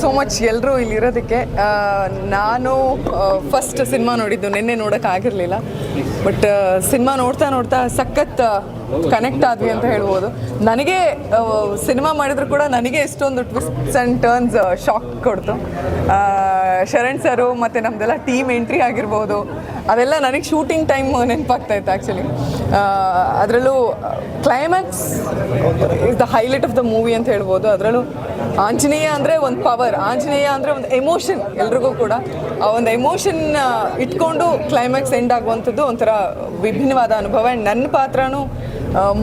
So much ಎಲ್ಲರೂ ಇಲ್ಲಿರೋದಕ್ಕೆ. ನಾನು first cinema ನೋಡಿದ್ದು, ನಿನ್ನೆ ನೋಡೋಕ್ಕಾಗಿರಲಿಲ್ಲ. ಬಟ್ ಸಿನಿಮಾ ನೋಡ್ತಾ ನೋಡ್ತಾ ಸಖತ್ ಕನೆಕ್ಟ್ ಆದ್ವಿ ಅಂತ ಹೇಳ್ಬೋದು. ನನಗೆ ಸಿನಿಮಾ ಮಾಡಿದ್ರು ಕೂಡ ನನಗೆ ಎಷ್ಟೊಂದು ಟ್ವಿಸ್ಟ್ಸ್ ಆ್ಯಂಡ್ ಟರ್ನ್ಸ್ ಶಾಕ್ ಕೊಡ್ತು. ಶರಣ್ ಸರು ಮತ್ತು ನಮ್ಮದೆಲ್ಲ ಟೀಮ್ ಎಂಟ್ರಿ ಆಗಿರ್ಬೋದು, ಅದೆಲ್ಲ ನನಗೆ ಶೂಟಿಂಗ್ ಟೈಮ್ ನೆನಪಾಗ್ತಾಯಿತ್ತು ಆ್ಯಕ್ಚುಲಿ. ಅದರಲ್ಲೂ climax is the highlight of the movie ಅಂತ ಹೇಳ್ಬೋದು. ಅದರಲ್ಲೂ ಆಂಜನೇಯ ಅಂದರೆ ಒಂದು ಪವರ್, ಆಂಜನೇಯ ಅಂದರೆ ಒಂದು ಎಮೋಷನ್, ಎಲ್ರಿಗೂ ಕೂಡ ಆ ಒಂದು ಎಮೋಷನ್ ಇಟ್ಕೊಂಡು ಕ್ಲೈಮ್ಯಾಕ್ಸ್ ಎಂಡ್ ಆಗುವಂಥದ್ದು ಒಂಥರ ವಿಭಿನ್ನವಾದ ಅನುಭವ. ಆ್ಯಂಡ್ ನನ್ನ ಪಾತ್ರನೂ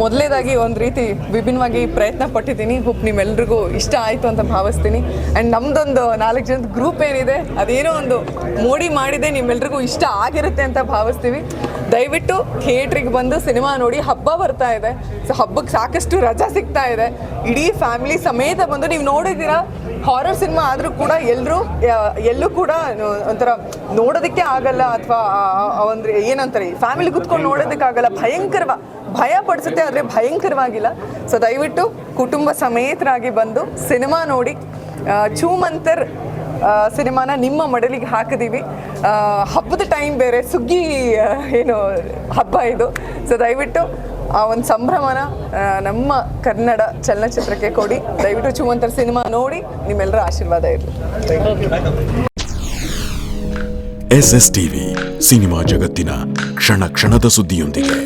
ಮೊದಲೇದಾಗಿ ಒಂದು ರೀತಿ ವಿಭಿನ್ನವಾಗಿ ಪ್ರಯತ್ನ ಪಟ್ಟಿದ್ದೀನಿ. ಹೋಪ್ ನಿಮ್ಮೆಲ್ರಿಗೂ ಇಷ್ಟ ಆಯಿತು ಅಂತ ಭಾವಿಸ್ತೀನಿ. ಆ್ಯಂಡ್ ನಮ್ಮದೊಂದು 4 ಜನದ ಗ್ರೂಪ್ ಏನಿದೆ ಅದೇನೋ ಒಂದು ಮೋಡಿ ಮಾಡಿದೆ, ನಿಮ್ಮೆಲ್ರಿಗೂ ಇಷ್ಟ ಆಗಿರುತ್ತೆ ಅಂತ ಭಾವಿಸ್ತೀವಿ. ದಯವಿಟ್ಟು ಥಿಯೇಟ್ರಿಗೆ ಬಂದು ಸಿನಿಮಾ ನೋಡಿ. ಹಬ್ಬ ಬರ್ತಾ ಇದೆ, ಸೊ ಹಬ್ಬಕ್ಕೆ ಸಾಕಷ್ಟು ರಜಾ ಸಿಗ್ತಾ ಇದೆ. ಇಡೀ ಫ್ಯಾಮಿಲಿ ಸಮೇತ ಬಂದು ನೀವು ನೋಡಿದ್ದೀರಾ, ಹಾರರ್ ಸಿನಿಮಾ ಆದರೂ ಕೂಡ ಎಲ್ಲೂ ಕೂಡ ಒಂಥರ ನೋಡೋದಕ್ಕೆ ಆಗಲ್ಲ, ಅಥವಾ ಅಂದರೆ ಏನಂತಾರೆ ಫ್ಯಾಮಿಲಿ ಕೂತ್ಕೊಂಡು ನೋಡೋದಕ್ಕಾಗಲ್ಲ, ಭಯ ಪಡಿಸುತ್ತೆ, ಆದರೆ ಭಯಂಕರವಾಗಿಲ್ಲ. ಸೊ ದಯವಿಟ್ಟು ಕುಟುಂಬ ಸಮೇತರಾಗಿ ಬಂದು ಸಿನಿಮಾ ನೋಡಿ. ಚೂಮಂತರ್ ಸಿನಿಮಾನ ನಿಮ್ಮ ಮಡಲಿಗೆ ಹಾಕಿದ್ದೀವಿ. ಹಬ್ಬದ ಟೈಮ್ ಬೇರೆ, ಸುಗ್ಗಿ ಏನು ಹಬ್ಬ ಇದು. ಸೊ ದಯವಿಟ್ಟು ಆ ಒಂದು ಸಂಭ್ರಮನ ನಮ್ಮ ಕನ್ನಡ ಚಲನಚಿತ್ರಕ್ಕೆ ಕೊಡಿ. ದಯವಿಟ್ಟು ಚೂಮಂತರ್ ಸಿನಿಮಾ ನೋಡಿ, ನಿಮ್ಮೆಲ್ಲರ ಆಶೀರ್ವಾದ ಇರಲಿ. SS TV ಸಿನಿಮಾ ಜಗತ್ತಿನ ಕ್ಷಣ ಕ್ಷಣದ ಸುದ್ದಿಯೊಂದಿಗೆ.